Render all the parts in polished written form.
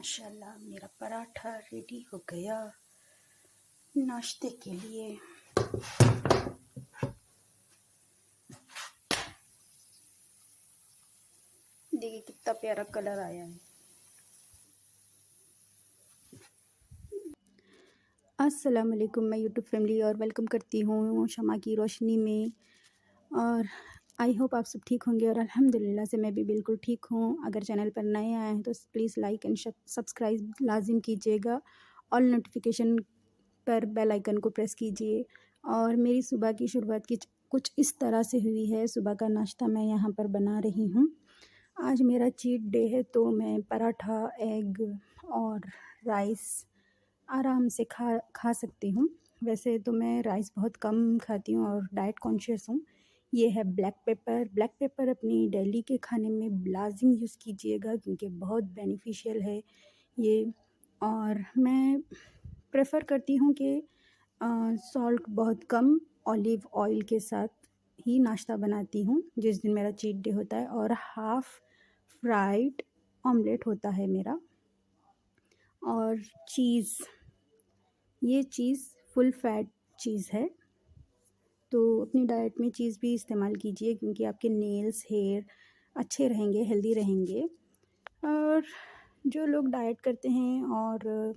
माशाल्लाह मेरा पराठा रेडी हो गया नाश्ते के लिए। देखिए कितना प्यारा कलर आया है। अस्सलाम वालेकुम, मैं यूट्यूब फैमिली और वेलकम करती हूँ शमा की रोशनी में। और आई होप आप सब ठीक होंगे और अल्हम्दुलिल्लाह से मैं भी बिल्कुल ठीक हूँ। अगर चैनल पर नए आए हैं तो प्लीज़ लाइक एंड सब्सक्राइब लाजिम कीजिएगा। ऑल नोटिफिकेशन पर बेल आइकन को प्रेस कीजिए। और मेरी सुबह की शुरुआत की कुछ इस तरह से हुई है। सुबह का नाश्ता मैं यहाँ पर बना रही हूँ। आज मेरा चीट डे है तो मैं पराठा, एग और राइस आराम से खा सकती हूँ। वैसे तो मैं राइस बहुत कम खाती हूँ और डाइट कॉन्शियस हूँ। ये है ब्लैक पेपर अपनी डेली के खाने में लाजिम यूज़ कीजिएगा क्योंकि बहुत बेनिफिशियल है ये। और मैं प्रेफर करती हूँ कि सॉल्ट बहुत कम ऑलिव ऑयल के साथ ही नाश्ता बनाती हूँ जिस दिन मेरा चीट डे होता है। और हाफ़ फ्राइड ऑमलेट होता है मेरा। और चीज़, ये चीज़ फुल फैट चीज़ है तो अपनी डाइट में चीज़ भी इस्तेमाल कीजिए क्योंकि आपके नेल्स, हेयर अच्छे रहेंगे, हेल्दी रहेंगे। और जो लोग डाइट करते हैं और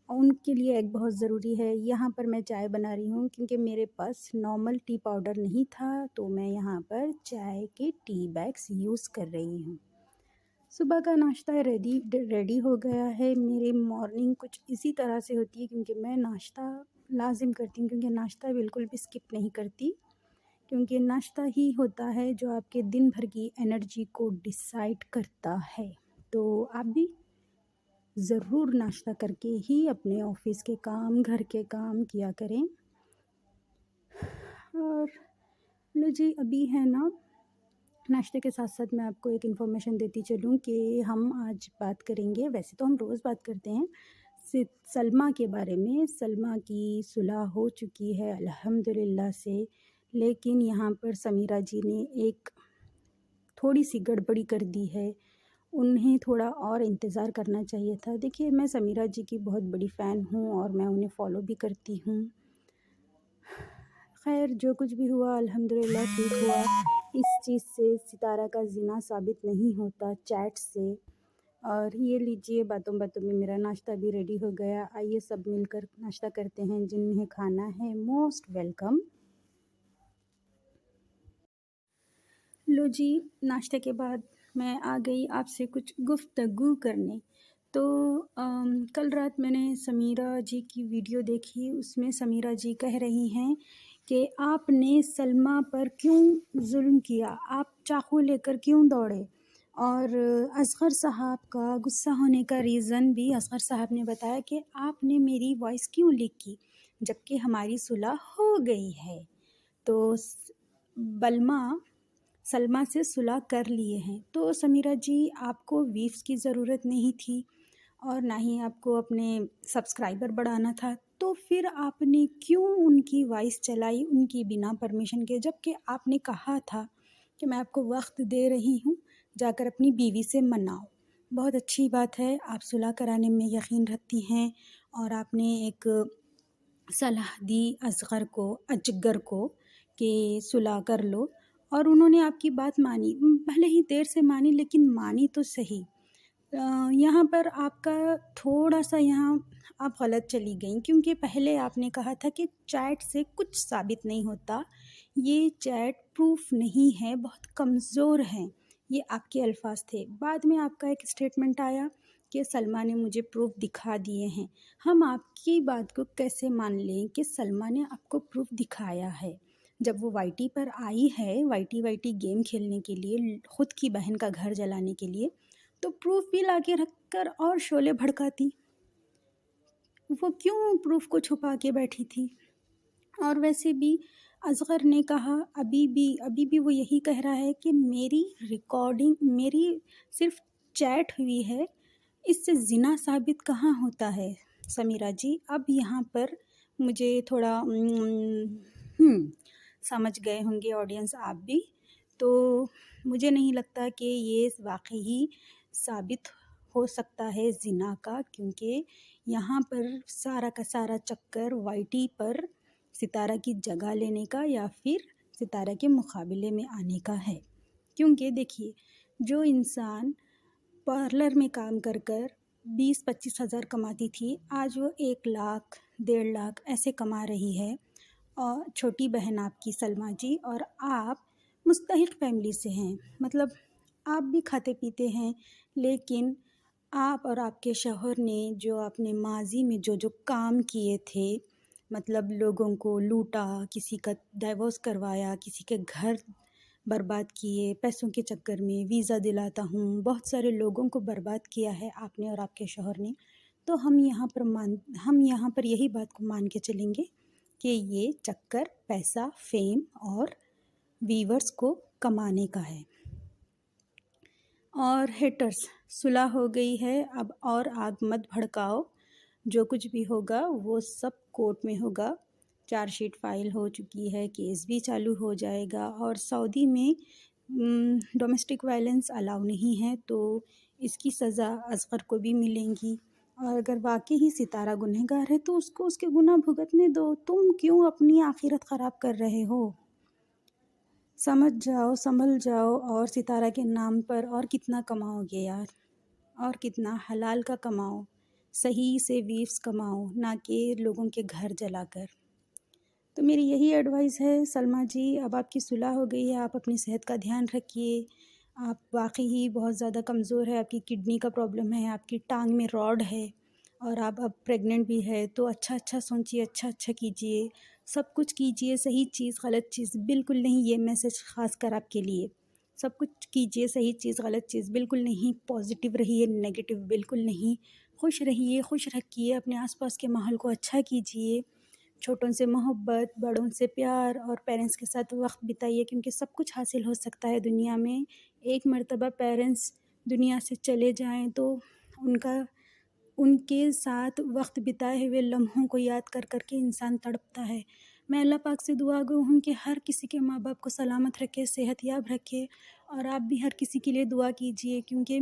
उनके लिए एग बहुत ज़रूरी है। यहाँ पर मैं चाय बना रही हूँ क्योंकि मेरे पास नॉर्मल टी पाउडर नहीं था तो मैं यहाँ पर चाय के टी बैग्स यूज़ कर रही हूँ। सुबह का नाश्ता रेडी हो गया है। मेरी मॉर्निंग कुछ इसी तरह से होती है क्योंकि मैं नाश्ता लाजिम करती हूँ क्योंकि नाश्ता बिल्कुल भी स्किप नहीं करती क्योंकि नाश्ता ही होता है जो आपके दिन भर की एनर्जी को डिसाइड करता है। तो आप भी ज़रूर नाश्ता करके ही अपने ऑफिस के काम, घर के काम किया करें। और लो जी, अभी है ना, नाश्ते के साथ साथ मैं आपको एक इन्फॉर्मेशन देती चलूँ कि हम आज बात करेंगे, वैसे तो हम रोज़ बात करते हैं, सलमा के बारे में। सलमा की सुलह हो चुकी है अल्हम्दुलिल्लाह से, लेकिन यहाँ पर समीरा जी ने एक थोड़ी सी गड़बड़ी कर दी है। उन्हें थोड़ा और इंतज़ार करना चाहिए था। देखिए, मैं समीरा जी की बहुत बड़ी फ़ैन हूँ और मैं उन्हें फ़ॉलो भी करती हूँ। खैर, जो कुछ भी हुआ अल्हम्दुलिल्लाह ठीक हुआ। इस चीज़ से सितारा का ज़िना साबित नहीं होता चैट से। और ये लीजिए, बातों बातों में मेरा नाश्ता भी रेडी हो गया। आइए सब मिलकर नाश्ता करते हैं। जिन्हें खाना है मोस्ट वेलकम। लो जी, नाश्ते के बाद मैं आ गई आपसे कुछ गुफ्तगू करने। तो कल रात मैंने समीरा जी की वीडियो देखी। उसमें समीरा जी कह रही हैं कि आपने सलमा पर क्यों जुल्म किया, आप चाकू लेकर क्यों दौड़े। और असगर साहब का गुस्सा होने का रीज़न भी असगर साहब ने बताया कि आपने मेरी वॉइस क्यों लीक की जबकि हमारी सुलह हो गई है। तो बलमा सलमा से सुलह कर लिए हैं। तो समीरा जी, आपको व्यूज़ की ज़रूरत नहीं थी और ना ही आपको अपने सब्सक्राइबर बढ़ाना था। तो फिर आपने क्यों उनकी वॉइस चलाई उनकी बिना परमिशन के, जबकि आपने कहा था कि मैं आपको वक्त दे रही हूँ, जाकर अपनी बीवी से मनाओ। बहुत अच्छी बात है, आप सुलह कराने में यकीन रखती हैं और आपने एक सलाह दी अजगर को कि सुलह कर लो और उन्होंने आपकी बात मानी। भले ही देर से मानी लेकिन मानी तो सही। यहाँ पर आपका थोड़ा-सा आप गलत चली गईं क्योंकि पहले आपने कहा था कि चैट से कुछ साबित नहीं होता, ये चैट प्रूफ नहीं है, बहुत कमज़ोर हैं, ये आपके अल्फाज थे। बाद में आपका एक स्टेटमेंट आया कि सलमा ने मुझे प्रूफ दिखा दिए हैं। हम आपकी बात को कैसे मान लें कि सलमा ने आपको प्रूफ दिखाया है। जब वो वाईटी पर आई है, वाईटी गेम खेलने के लिए, ख़ुद की बहन का घर जलाने के लिए, तो प्रूफ भी लाके रखकर और शोले भड़काती। वो क्यों प्रूफ को छुपा के बैठी थी। और वैसे भी असगर ने कहा, अभी भी वो यही कह रहा है कि मेरी रिकॉर्डिंग, मेरी सिर्फ चैट हुई है, इससे ज़िना साबित कहाँ होता है। समीरा जी, अब यहाँ पर मुझे थोड़ा समझ गए होंगे ऑडियंस आप भी। तो मुझे नहीं लगता कि ये वाकई ही साबित ہو سکتا ہے زنا کا، کیونکہ یہاں پر سارا کا سارا چکر وائی ٹی پر ستارہ کی جگہ لینے کا یا پھر ستارہ کے مقابلے میں آنے کا ہے۔ کیونکہ دیکھیے، جو انسان پارلر میں کام کر کر 20-25 ہزار کماتی تھی، آج وہ 1 لاکھ 1.5 لاکھ ایسے کما رہی ہے۔ اور چھوٹی بہن آپ کی سلمیٰ جی، اور آپ مستحق فیملی سے ہیں، مطلب آپ بھی کھاتے پیتے ہیں، لیکن آپ اور آپ کے شوہر نے جو اپنے ماضی میں جو کام کیے تھے، مطلب لوگوں کو لوٹا، کسی کا ڈائیورس کروایا، کسی کے گھر برباد کیے پیسوں کے چکر میں، ویزا دلاتا ہوں، بہت سارے لوگوں کو برباد کیا ہے آپ نے اور آپ کے شوہر نے، تو ہم یہاں پر یہی بات کو مان کے چلیں گے کہ یہ چکر پیسہ، فیم اور ویورز کو کمانے کا ہے۔ اور ہیٹرز، صلح ہو گئی ہے، اب اور آگ مت بھڑکاؤ، جو کچھ بھی ہوگا وہ سب کورٹ میں ہوگا، چارج شیٹ فائل ہو چکی ہے، کیس بھی چالو ہو جائے گا، اور سعودی میں ڈومیسٹک وائلنس الاؤ نہیں ہے، تو اس کی سزا اصغر کو بھی ملیں گی، اور اگر واقعی ہی ستارہ گنہگار ہے تو اس کو اس کے گناہ بھگتنے دو، تم کیوں اپنی آخرت خراب کر رہے ہو؟ سمجھ جاؤ، سنبھل جاؤ، اور ستارہ کے نام پر اور کتنا کماؤ گے یار، اور کتنا حلال کا کماؤ، صحیح سے ویوز کماؤ، نہ کہ لوگوں کے گھر جلا کر۔ تو میری یہی ایڈوائس ہے سلمیٰ جی، اب آپ کی صلح ہو گئی ہے، آپ اپنی صحت کا دھیان رکھیے، آپ واقعی ہی بہت زیادہ کمزور ہے، آپ کی کڈنی کا پرابلم ہے، آپ کی ٹانگ میں راڈ ہے، اور آپ اب پریگننٹ بھی ہے، تو اچھا سوچیے، اچھا کیجیے، سب کچھ کیجیے، صحیح چیز غلط چیز بالکل نہیں، یہ میسج خاص کر آپ کے لیے، سب کچھ کیجیے، صحیح چیز غلط چیز بالکل نہیں، پازیٹیو رہیے، نیگیٹو بالکل نہیں، خوش رہیے، خوش رکھیے، اپنے آس پاس کے ماحول کو اچھا کیجیے، چھوٹوں سے محبت، بڑوں سے پیار، اور پیرنٹس کے ساتھ وقت بتائیے، کیونکہ سب کچھ حاصل ہو سکتا ہے دنیا میں، ایک مرتبہ پیرنٹس دنیا سے چلے جائیں تو ان کے ساتھ وقت بتائے ہوئے لمحوں کو یاد کر کر کے انسان تڑپتا ہے۔ میں اللہ پاک سے دعا گو ہوں کہ ہر کسی کے ماں باپ کو سلامت رکھے، صحت یاب رکھے، اور آپ بھی ہر کسی کے لیے دعا کیجیے، کیونکہ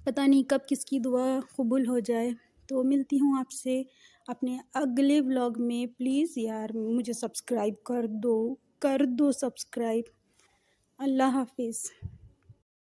پتہ نہیں کب کس کی دعا قبول ہو جائے۔ تو ملتی ہوں آپ سے اپنے اگلے ولاگ میں، پلیز یار مجھے سبسکرائب کر دو سبسکرائب۔ اللہ حافظ۔